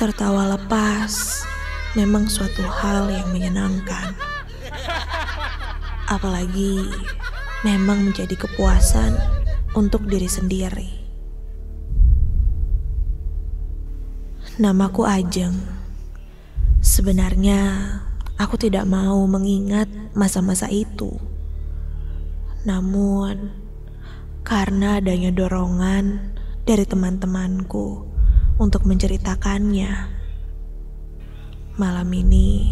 Tertawa lepas memang suatu hal yang menyenangkan. Apalagi memang menjadi kepuasan untuk diri sendiri. Namaku Ajeng. Sebenarnya aku tidak mau mengingat masa-masa itu. Namun karena adanya dorongan dari teman-temanku untuk menceritakannya, malam ini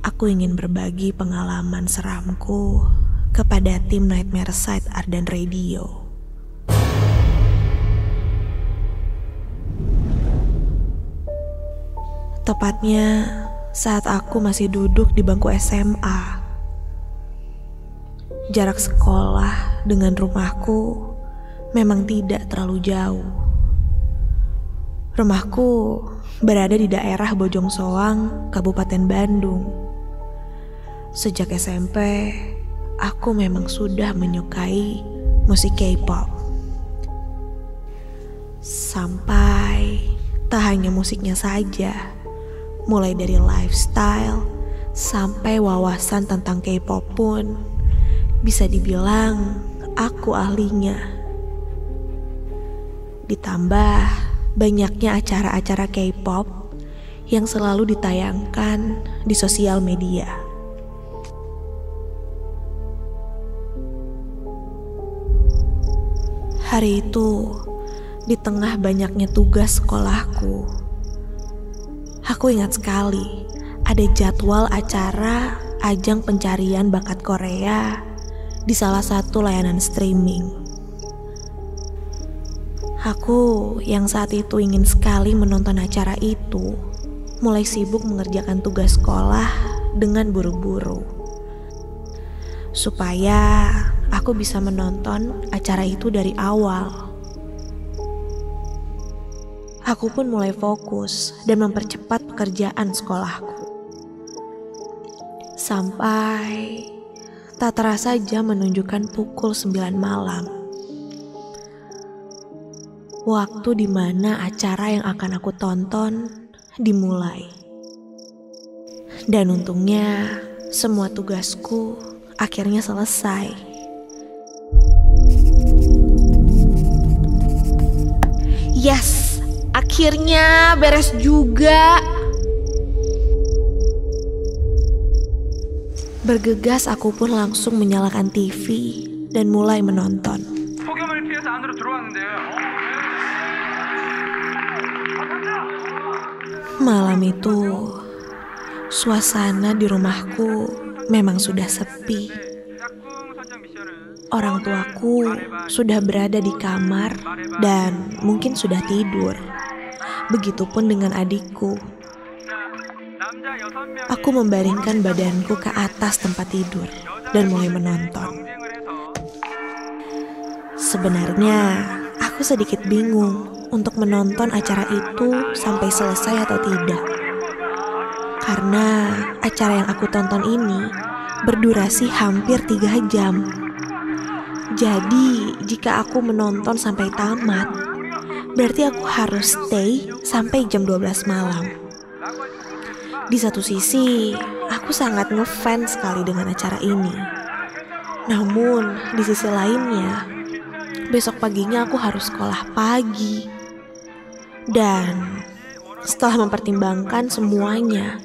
aku ingin berbagi pengalaman seramku kepada tim Nightmare Side Ardan Radio. Tepatnya saat aku masih duduk di bangku SMA. Jarak sekolah dengan rumahku memang tidak terlalu jauh. Rumahku berada di daerah Bojong Soang, Kabupaten Bandung. Sejak SMP, aku memang sudah menyukai musik K-pop. Sampai tak hanya musiknya saja, mulai dari lifestyle sampai wawasan tentang K-pop pun bisa dibilang aku ahlinya. Ditambah banyaknya acara-acara K-pop yang selalu ditayangkan di sosial media. Hari itu, di tengah banyaknya tugas sekolahku, aku ingat sekali ada jadwal acara ajang pencarian bakat Korea di salah satu layanan streaming. Aku yang saat itu ingin sekali menonton acara itu, mulai sibuk mengerjakan tugas sekolah dengan buru-buru, supaya aku bisa menonton acara itu dari awal. Aku pun mulai fokus dan mempercepat pekerjaan sekolahku. Sampai tak terasa jam menunjukkan pukul 9 malam. Waktu di mana acara yang akan aku tonton dimulai. Dan untungnya semua tugasku akhirnya selesai. Yes, akhirnya beres juga. Bergegas aku pun langsung menyalakan TV dan mulai menonton. Malam itu, suasana di rumahku memang sudah sepi. Orang tuaku sudah berada di kamar dan mungkin sudah tidur. Begitupun dengan adikku. Aku membaringkan badanku ke atas tempat tidur dan mulai menonton. Sebenarnya aku sedikit bingung untuk menonton acara itu sampai selesai atau tidak. Karena acara yang aku tonton ini berdurasi hampir 3 jam. Jadi jika aku menonton sampai tamat, berarti aku harus stay sampai jam 12 malam. Di satu sisi, aku sangat ngefans sekali dengan acara ini. Namun, di sisi lainnya, besok paginya aku harus sekolah pagi. Dan setelah mempertimbangkan semuanya,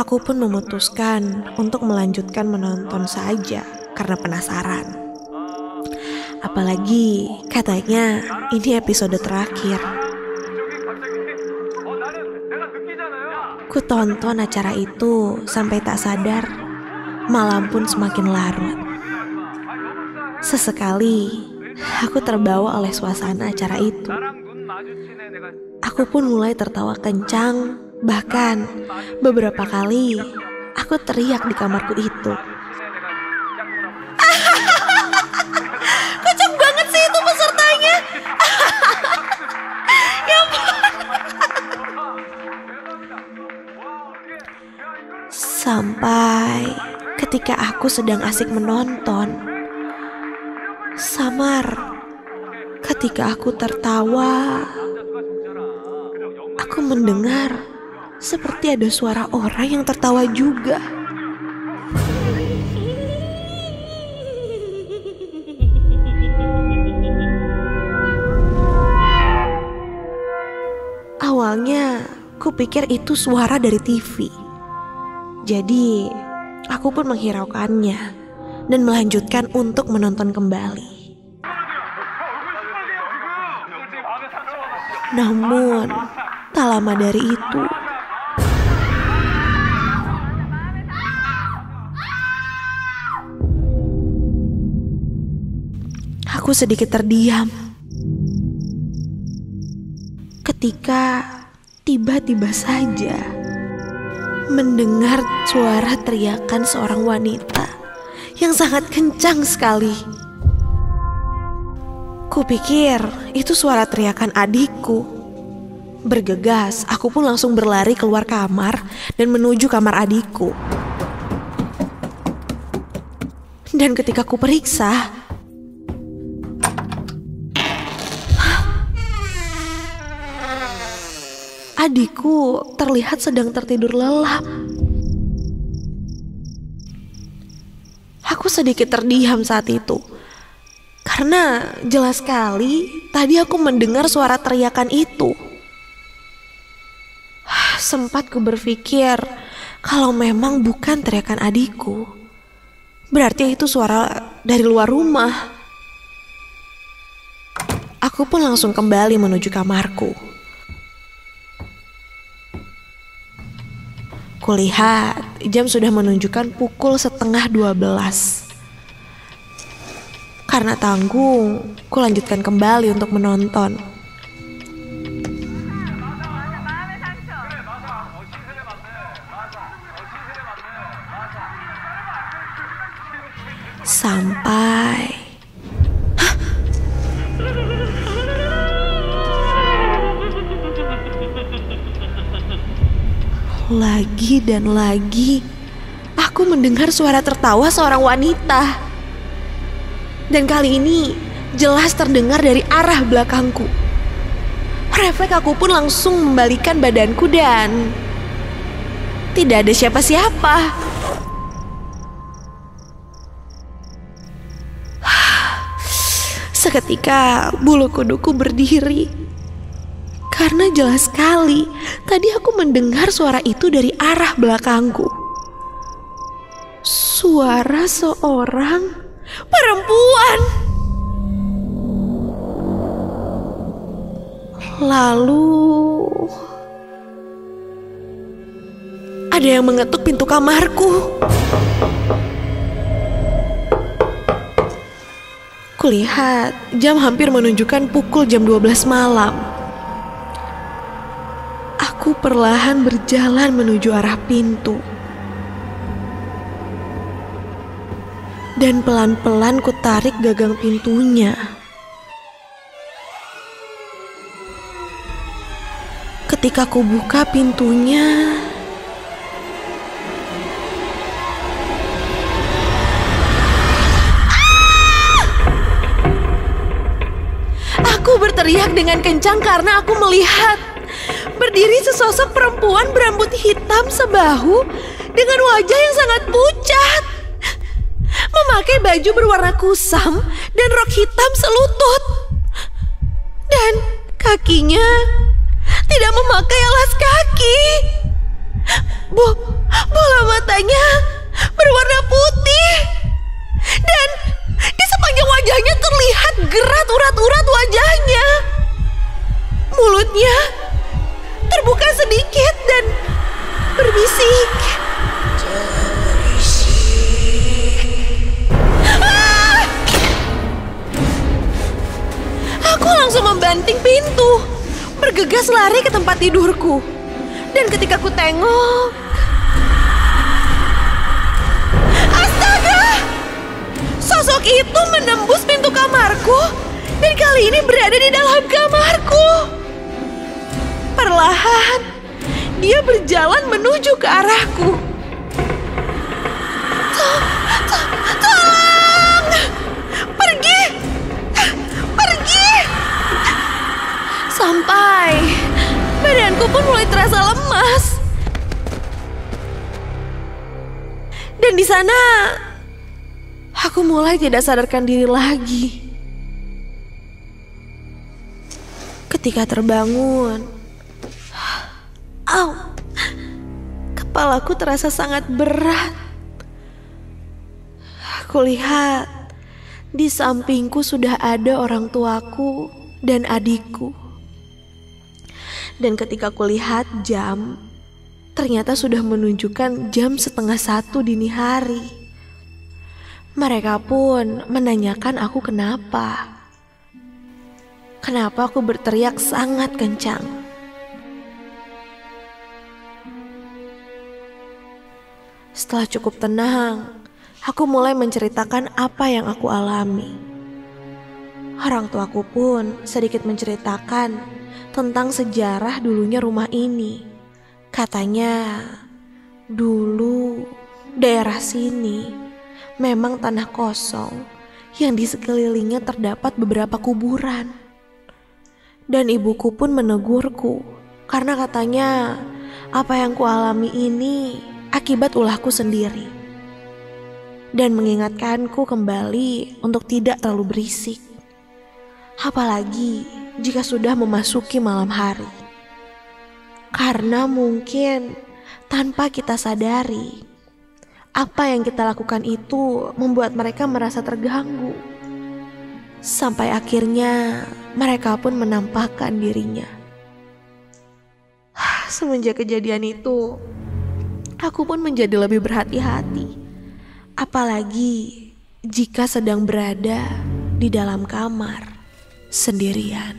aku pun memutuskan untuk melanjutkan menonton saja karena penasaran. Apalagi katanya ini episode terakhir. Ku tonton acara itu sampai tak sadar, malam pun semakin larut. Sesekali, aku terbawa oleh suasana acara itu. Aku pun mulai tertawa kencang, bahkan beberapa kali aku teriak di kamarku itu. Kocak banget sih itu pesertanya. Ya ampun. Sampai ketika aku sedang asik menonton, samar ketika aku tertawa, aku mendengar seperti ada suara orang yang tertawa juga. Awalnya kupikir itu suara dari TV. Jadi aku pun menghiraukannya dan melanjutkan untuk menonton kembali. Namun tak lama dari itu, aku sedikit terdiam ketika tiba-tiba saja mendengar suara teriakan seorang wanita yang sangat kencang sekali. Kupikir itu suara teriakan adikku. Bergegas, aku pun langsung berlari keluar kamar dan menuju kamar adikku. Dan ketika ku periksa, adikku terlihat sedang tertidur lelap. Aku sedikit terdiam saat itu, karena jelas sekali tadi aku mendengar suara teriakan itu. Sempat ku berpikir kalau memang bukan teriakan adikku, berarti itu suara dari luar rumah. Aku pun langsung kembali menuju kamarku. Kulihat jam sudah menunjukkan pukul 11:30. Karena tanggung, kulanjutkan kembali untuk menonton. Sampai lagi dan lagi aku mendengar suara tertawa seorang wanita. Dan kali ini jelas terdengar dari arah belakangku. Refleks aku pun langsung membalikkan badanku dan tidak ada siapa-siapa. Seketika bulu kuduku berdiri. Karena jelas sekali tadi aku mendengar suara itu dari arah belakangku. Suara seorang perempuan. Lalu ada yang mengetuk pintu kamarku. Kulihat jam hampir menunjukkan pukul jam 12 malam. Aku perlahan berjalan menuju arah pintu. Dan pelan-pelan ku tarik gagang pintunya. Ketika ku buka pintunya, aku berteriak dengan kencang karena aku melihat berdiri sesosok perempuan berambut hitam sebahu dengan wajah yang sangat pucat, memakai baju berwarna kusam dan rok hitam selutut, dan kakinya tidak memakai alas kaki. Bola matanya berwarna putih, dan di sepanjang wajahnya terlihat gerak urat-urat wajahnya. Mulutnya terbuka sedikit dan berbisik. Aku langsung membanting pintu, bergegas lari ke tempat tidurku. Dan ketika ku tengok, astaga! Sosok itu menembus pintu kamarku dan kali ini berada di dalam kamarku. Perlahan, dia berjalan menuju ke arahku. Tolong! Pergi! Pergi! Sampai Badanku pun mulai terasa lemas. Dan di sana aku mulai tidak sadarkan diri lagi. Ketika terbangun, kepalaku terasa sangat berat. Aku lihat di sampingku sudah ada orang tuaku dan adikku. Dan ketika aku lihat jam, ternyata sudah menunjukkan jam 12:30 dini hari. Mereka pun menanyakan aku kenapa. Kenapa aku berteriak sangat kencang. Setelah cukup tenang, aku mulai menceritakan apa yang aku alami. Orang tuaku pun sedikit menceritakan tentang sejarah dulunya rumah ini. Katanya, dulu daerah sini memang tanah kosong yang di sekelilingnya terdapat beberapa kuburan. Dan ibuku pun menegurku karena katanya apa yang kualami ini akibat ulahku sendiri. Dan mengingatkanku kembali untuk tidak terlalu berisik. Apalagi jika sudah memasuki malam hari. Karena mungkin tanpa kita sadari, apa yang kita lakukan itu membuat mereka merasa terganggu. Sampai akhirnya mereka pun menampakkan dirinya. Semenjak kejadian itu, aku pun menjadi lebih berhati-hati. Apalagi jika sedang berada di dalam kamar sendirian.